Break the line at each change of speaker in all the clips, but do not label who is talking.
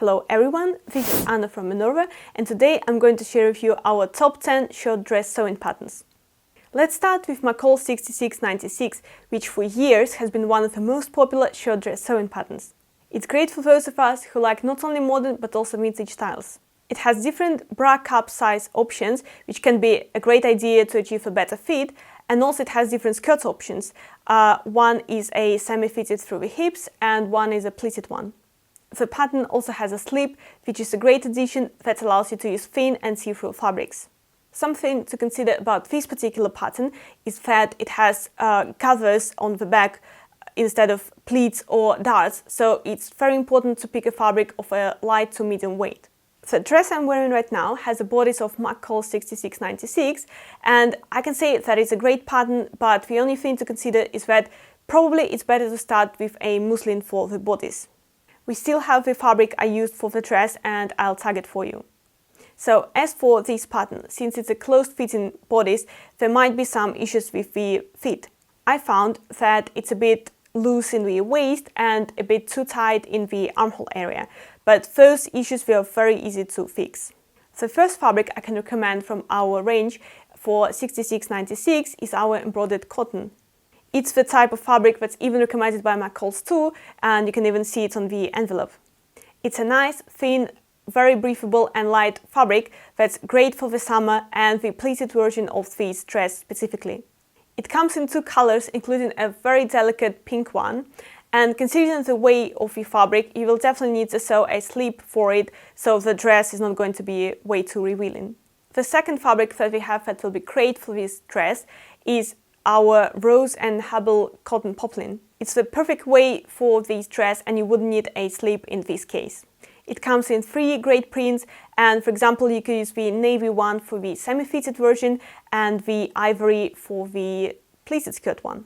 Hello everyone, this is Anna from Minerva, and today I'm going to share with you our top 10 short dress sewing patterns. Let's start with McCall 6696, which for years has been one of the most popular short dress sewing patterns. It's great for those of us who like not only modern but also vintage styles. It has different bra cup size options, which can be a great idea to achieve a better fit, and also it has different skirt options. One is a semi-fitted through the hips and one is a pleated one. The pattern also has a slip, which is a great addition that allows you to use thin and see-through fabrics. Something to consider about this particular pattern is that it has gathers on the back instead of pleats or darts, so it's very important to pick a fabric of a light to medium weight. The dress I'm wearing right now has a bodice of McCall 6696, and I can say that it's a great pattern, but the only thing to consider is that probably it's better to start with a muslin for the bodice. We still have the fabric I used for the dress and I'll tag it for you. So as for this pattern, since it's a closed-fitting bodice, there might be some issues with the fit. I found that it's a bit loose in the waist and a bit too tight in the armhole area, but those issues were very easy to fix. The first fabric I can recommend from our range for 6696 is our embroidered cotton. It's the type of fabric that's even recommended by McCalls too, and you can even see it on the envelope. It's a nice, thin, very breathable and light fabric that's great for the summer and the pleated version of this dress specifically. It comes in two colors, including a very delicate pink one, and considering the weight of the fabric, you will definitely need to sew a slip for it, so the dress is not going to be way too revealing. The second fabric that we have that will be great for this dress is our Rose and Hubble cotton poplin. It's the perfect way for this dress and you wouldn't need a slip in this case. It comes in three great prints, and for example you could use the navy one for the semi-fitted version and the ivory for the pleated skirt one.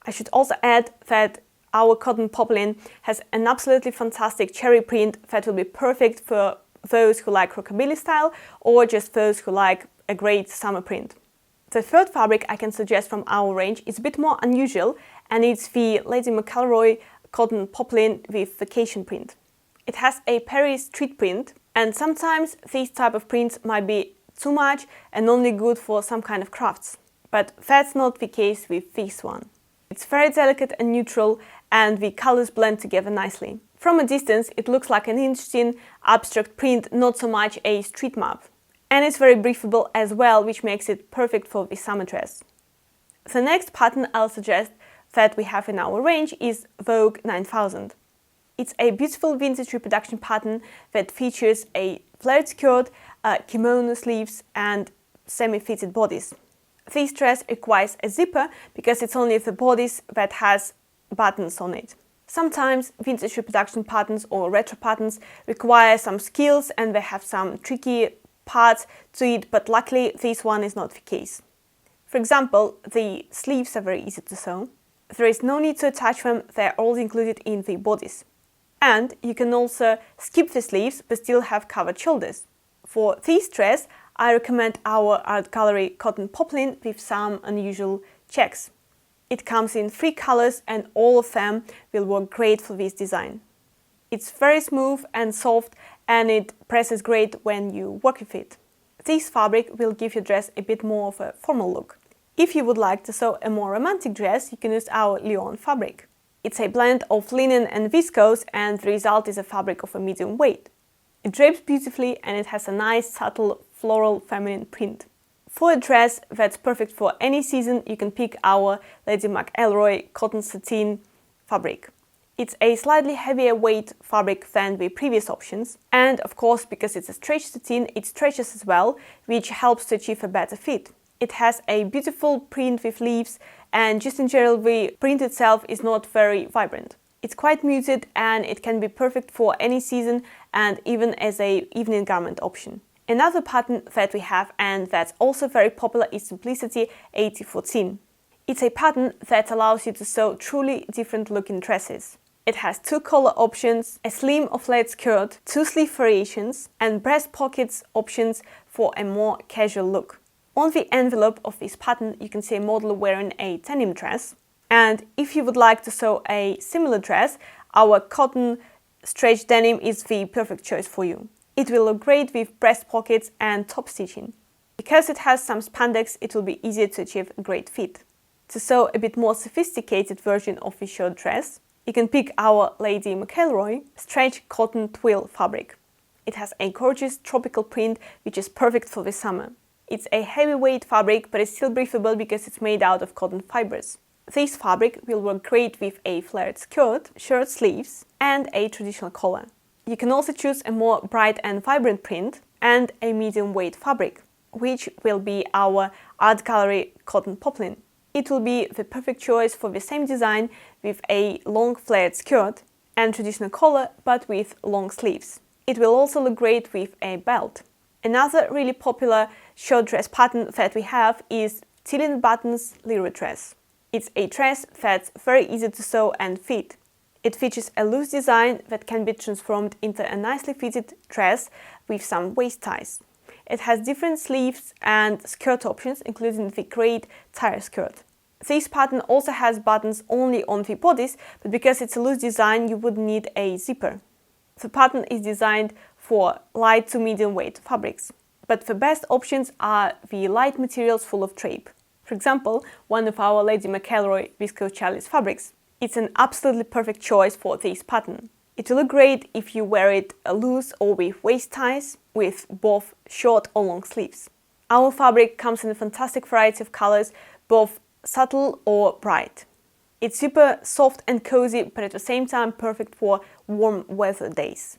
I should also add that our cotton poplin has an absolutely fantastic cherry print that will be perfect for those who like rockabilly style or just those who like a great summer print. The third fabric I can suggest from our range is a bit more unusual, and it's the Lady McElroy cotton poplin with vacation print. It has a Paris street print, and sometimes these type of prints might be too much and only good for some kind of crafts. But that's not the case with this one. It's very delicate and neutral, and the colors blend together nicely. From a distance it looks like an interesting abstract print, not so much a street map. And it's very breathable as well, which makes it perfect for the summer dress. The next pattern I'll suggest that we have in our range is Vogue 9000. It's a beautiful vintage reproduction pattern that features a flared skirt, kimono sleeves and semi-fitted bodice. This dress requires a zipper because it's only the bodice that has buttons on it. Sometimes vintage reproduction patterns or retro patterns require some skills and they have some tricky parts to it, but luckily this one is not the case. For example, the sleeves are very easy to sew. There is no need to attach them, they're all included in the bodice. And you can also skip the sleeves but still have covered shoulders. For this dress, I recommend our Art Gallery cotton poplin with some unusual checks. It comes in three colors and all of them will work great for this design. It's very smooth and soft and it presses great when you work with it. This fabric will give your dress a bit more of a formal look. If you would like to sew a more romantic dress, you can use our Lyon fabric. It's a blend of linen and viscose, and the result is a fabric of a medium weight. It drapes beautifully and it has a nice subtle floral feminine print. For a dress that's perfect for any season, you can pick our Lady McElroy cotton sateen fabric. It's a slightly heavier weight fabric than the previous options, and of course because it's a stretch sateen, it stretches as well, which helps to achieve a better fit. It has a beautiful print with leaves, and just in general the print itself is not very vibrant. It's quite muted and it can be perfect for any season and even as an evening garment option. Another pattern that we have and that's also very popular is Simplicity 8014. It's a pattern that allows you to sew truly different looking dresses. It has two color options, a slim or flared skirt, two sleeve variations and breast pockets options for a more casual look. On the envelope of this pattern you can see a model wearing a denim dress, and if you would like to sew a similar dress, our cotton stretch denim is the perfect choice for you. It will look great with breast pockets and top stitching. Because it has some spandex, it will be easier to achieve a great fit. To sew a bit more sophisticated version of the short dress, you can pick our Lady McElroy stretch cotton twill fabric. It has a gorgeous tropical print which is perfect for the summer. It's a heavyweight fabric, but it's still breathable because it's made out of cotton fibers. This fabric will work great with a flared skirt, short sleeves, and a traditional collar. You can also choose a more bright and vibrant print and a medium weight fabric, which will be our art gallery cotton poplin. It will be the perfect choice for the same design with a long flared skirt and traditional collar, but with long sleeves. It will also look great with a belt. Another really popular short dress pattern that we have is Till Buttons Leroy dress. It's a dress that's very easy to sew and fit. It features a loose design that can be transformed into a nicely fitted dress with some waist ties. It has different sleeves and skirt options, including the great tire skirt. This pattern also has buttons only on the bodice, but because it's a loose design, you would need a zipper. The pattern is designed for light to medium weight fabrics, but the best options are the light materials full of drape. For example, one of our Lady McElroy viscose challis fabrics. It's an absolutely perfect choice for this pattern. It will look great if you wear it loose or with waist ties, with both short or long sleeves. Our fabric comes in a fantastic variety of colors, both subtle or bright. It's super soft and cozy, but at the same time perfect for warm weather days.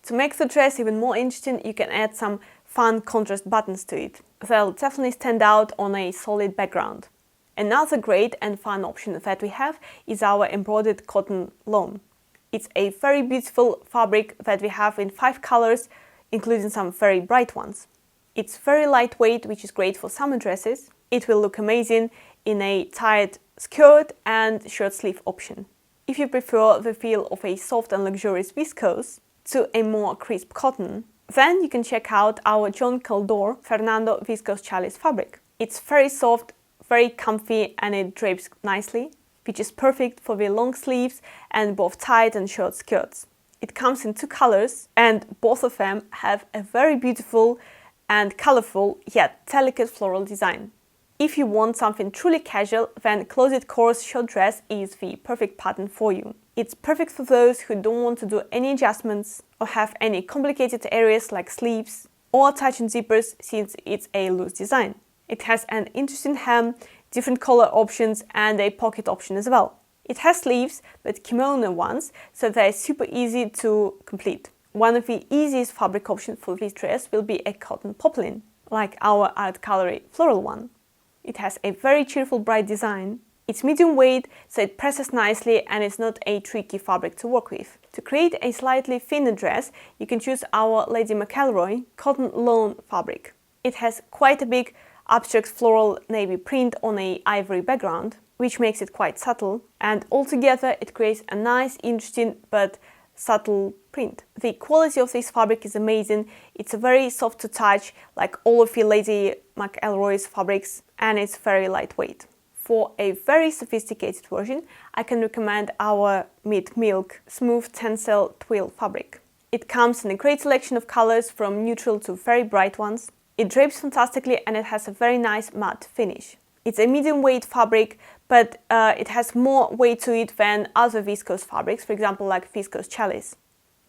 To make the dress even more interesting, you can add some fun contrast buttons to it. They'll definitely stand out on a solid background. Another great and fun option that we have is our embroidered cotton lawn. It's a very beautiful fabric that we have in 5 colors, including some very bright ones. It's very lightweight, which is great for summer dresses. It will look amazing in a tied skirt and short sleeve option. If you prefer the feel of a soft and luxurious viscose to a more crisp cotton, then you can check out our John Caldor Fernando viscose challis fabric. It's very soft, very comfy, and it drapes nicely, which is perfect for the long sleeves and both tight and short skirts. It comes in 2 colors, and both of them have a very beautiful and colorful yet delicate floral design. If you want something truly casual, then closet coarse short dress is the perfect pattern for you. It's perfect for those who don't want to do any adjustments or have any complicated areas like sleeves or attaching zippers, since it's a loose design. It has an interesting hem, different color options, and a pocket option as well. It has sleeves, but kimono ones, so they're super easy to complete. One of the easiest fabric options for this dress will be a cotton poplin, like our art gallery floral one. It has a very cheerful, bright design. It's medium weight, so it presses nicely and it's not a tricky fabric to work with. To create a slightly thinner dress, you can choose our Lady McElroy cotton lawn fabric. It has quite a big abstract floral navy print on an ivory background, which makes it quite subtle, and altogether it creates a nice, interesting but subtle print. The quality of this fabric is amazing. It's very soft to touch, like all of the Lady McElroy's fabrics, and it's very lightweight. For a very sophisticated version, I can recommend our Mid Milk Smooth Tencel Twill fabric. It comes in a great selection of colors, from neutral to very bright ones. It drapes fantastically and it has a very nice matte finish. It's a medium weight fabric, but it has more weight to it than other viscose fabrics, for example like viscose challis.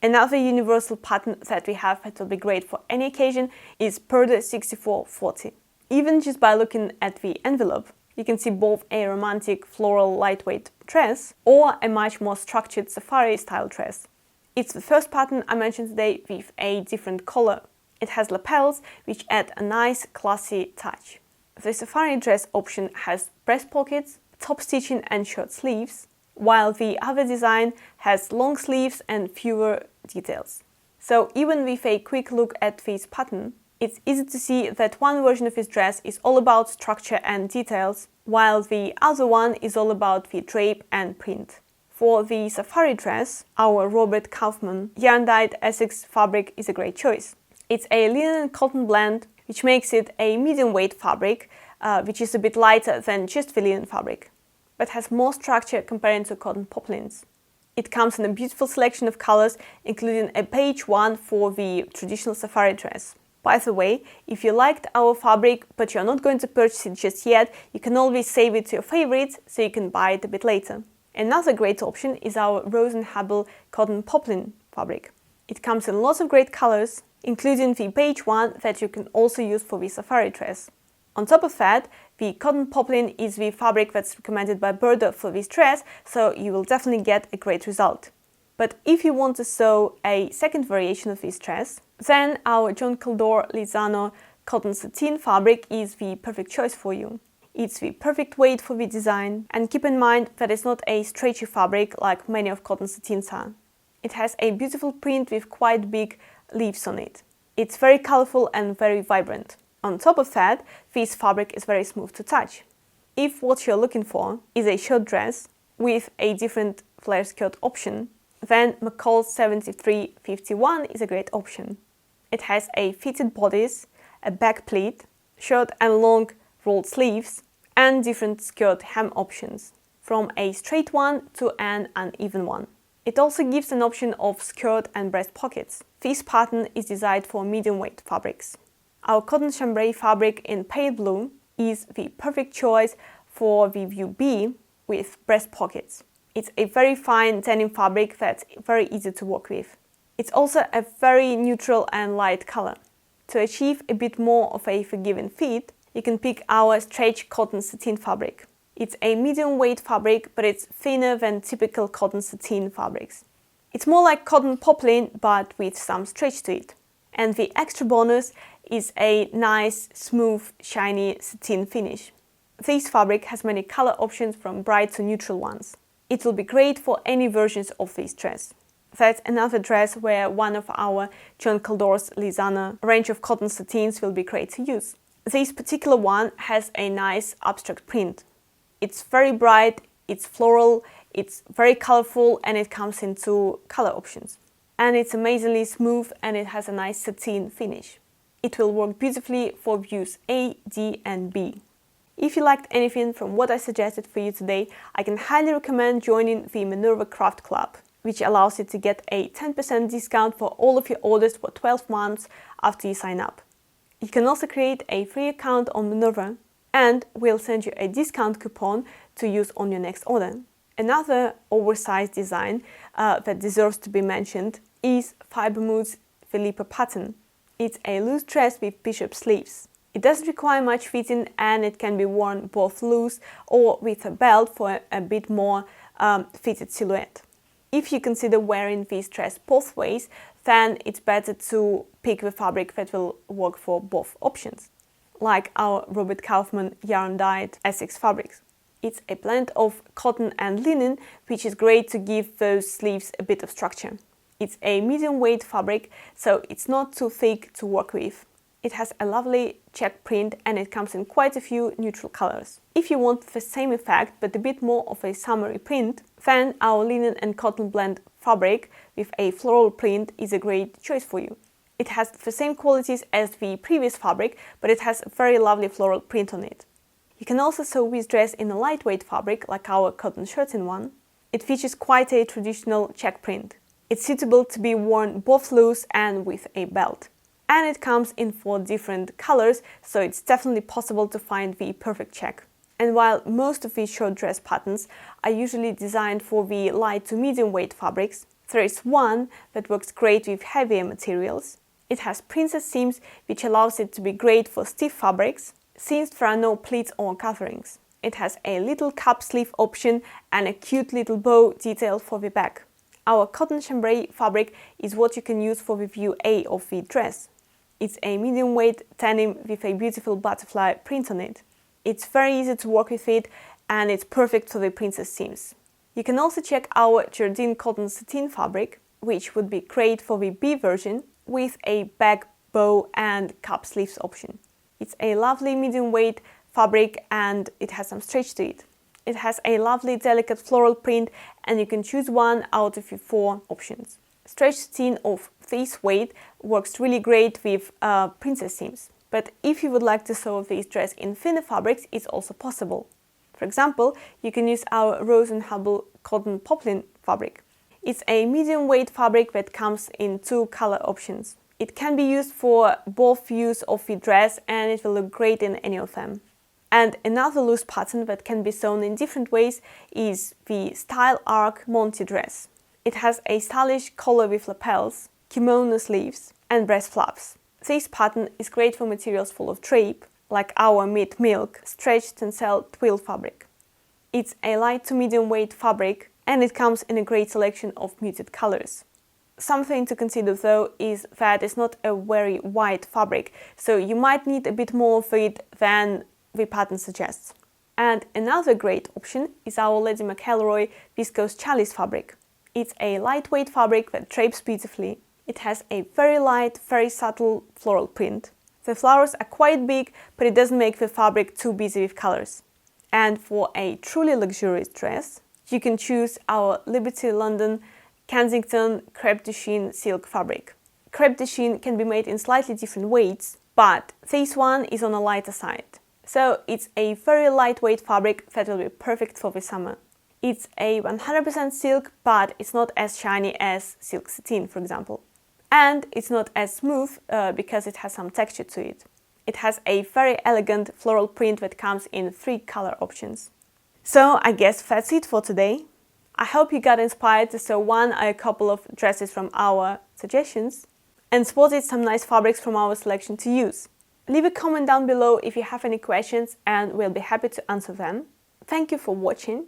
Another universal pattern that we have that will be great for any occasion is Purdy 6440. Even just by looking at the envelope, you can see both a romantic floral lightweight dress or a much more structured safari style dress. It's the first pattern I mentioned today with a different color. It has lapels which add a nice classy touch. The safari dress option has breast pockets, top stitching and short sleeves, while the other design has long sleeves and fewer details. So even with a quick look at this pattern, it's easy to see that one version of this dress is all about structure and details, while the other one is all about the drape and print. For the safari dress, our Robert Kaufman yarn-dyed Essex fabric is a great choice. It's a linen and cotton blend, which makes it a medium weight fabric, which is a bit lighter than just the linen fabric, but has more structure compared to cotton poplins. It comes in a beautiful selection of colors, including a beige one for the traditional safari dress. By the way, if you liked our fabric but you're not going to purchase it just yet, you can always save it to your favorites so you can buy it a bit later. Another great option is our Rose and Hubble cotton poplin fabric. It comes in lots of great colors, including the beige one that you can also use for the safari dress. On top of that, the cotton poplin is the fabric that's recommended by Burda for this dress, so you will definitely get a great result. But if you want to sew a second variation of this dress, then our John Caldor Lizano cotton sateen fabric is the perfect choice for you. It's the perfect weight for the design, and keep in mind that it's not a stretchy fabric like many of cotton sateens are. It has a beautiful print with quite big leaves on it. It's very colorful and very vibrant. On top of that, this fabric is very smooth to touch. If what you're looking for is a short dress with a different flare skirt option, then McCall 7351 is a great option. It has a fitted bodice, a back pleat, short and long rolled sleeves, and different skirt hem options, from a straight one to an uneven one. It also gives an option of skirt and breast pockets. This pattern is designed for medium weight fabrics. Our cotton chambray fabric in pale blue is the perfect choice for the view B with breast pockets. It's a very fine denim fabric that's very easy to work with. It's also a very neutral and light color. To achieve a bit more of a forgiving fit, you can pick our stretch cotton sateen fabric. It's a medium weight fabric, but it's thinner than typical cotton sateen fabrics. It's more like cotton poplin, but with some stretch to it. And the extra bonus is a nice, smooth, shiny sateen finish. This fabric has many color options from bright to neutral ones. It will be great for any versions of this dress. That's another dress where one of our John Caldor's Lizana range of cotton sateens will be great to use. This particular one has a nice abstract print. It's very bright, it's floral, it's very colorful, and it comes in two color options. And it's amazingly smooth, and it has a nice sateen finish. It will work beautifully for views A, D and B. If you liked anything from what I suggested for you today, I can highly recommend joining the Minerva Craft Club, which allows you to get a 10% discount for all of your orders for 12 months after you sign up. You can also create a free account on Minerva, and we'll send you a discount coupon to use on your next order. Another oversized design that deserves to be mentioned is Fibermood's Filippa pattern. It's a loose dress with bishop sleeves. It doesn't require much fitting, and it can be worn both loose or with a belt for a bit more fitted silhouette. If you consider wearing this dress both ways, then it's better to pick the fabric that will work for both options, like our Robert Kaufman yarn-dyed Essex fabrics. It's a blend of cotton and linen, which is great to give those sleeves a bit of structure. It's a medium weight fabric, so it's not too thick to work with. It has a lovely check print, and it comes in quite a few neutral colors. If you want the same effect but a bit more of a summery print, then our linen and cotton blend fabric with a floral print is a great choice for you. It has the same qualities as the previous fabric, but it has a very lovely floral print on it. You can also sew this dress in a lightweight fabric like our cotton shirting one. It features quite a traditional check print. It's suitable to be worn both loose and with a belt. And it comes in 4 different colors, so it's definitely possible to find the perfect check. And while most of these short dress patterns are usually designed for the light to medium weight fabrics, there is one that works great with heavier materials. It has princess seams, which allows it to be great for stiff fabrics, since there are no pleats or coverings. It has a little cap sleeve option and a cute little bow detail for the back. Our cotton chambray fabric is what you can use for the view A of the dress. It's a medium weight denim with a beautiful butterfly print on it. It's very easy to work with it, and it's perfect for the princess seams. You can also check our Jardine cotton sateen fabric, which would be great for the B version with a back bow and cap sleeves option. It's a lovely medium weight fabric, and it has some stretch to it. It has a lovely delicate floral print, and you can choose one out of your 4 options. Stretch sateen of this weight works really great with princess seams. But if you would like to sew this dress in thinner fabrics, it's also possible. For example, you can use our Rose and Hubble cotton poplin fabric. It's a medium weight fabric that comes in 2 color options. It can be used for both views of the dress and it will look great in any of them. And another loose pattern that can be sewn in different ways is the Style Arc Monty dress. It has a stylish collar with lapels, kimono sleeves and breast flaps. This pattern is great for materials full of drape, like our Meat Milk stretch tencel twill fabric. It's a light to medium weight fabric and it comes in a great selection of muted colors. Something to consider though is that it's not a very white fabric, so you might need a bit more of it than the pattern suggests. And another great option is our Lady McElroy viscose challis fabric. It's a lightweight fabric that drapes beautifully. It has a very light, very subtle floral print. The flowers are quite big, but it doesn't make the fabric too busy with colors. And for a truly luxurious dress, you can choose our Liberty London Kensington Crêpe de Chine silk fabric. Crêpe de Chine can be made in slightly different weights, but this one is on a lighter side. So it's a very lightweight fabric that will be perfect for the summer. It's a 100% silk, but it's not as shiny as silk sateen, for example. And it's not as smooth because it has some texture to it. It has a very elegant floral print that comes in 3 color options. So I guess that's it for today. I hope you got inspired to sew one or a couple of dresses from our suggestions and spotted some nice fabrics from our selection to use. Leave a comment down below if you have any questions and we'll be happy to answer them. Thank you for watching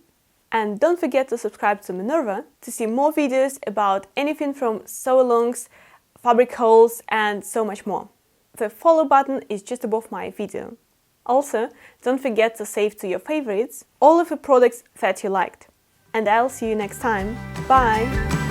and don't forget to subscribe to Minerva to see more videos about anything from sew-alongs, fabric hauls and so much more. The follow button is just above my video. Also, don't forget to save to your favorites all of the products that you liked. And I'll see you next time. Bye!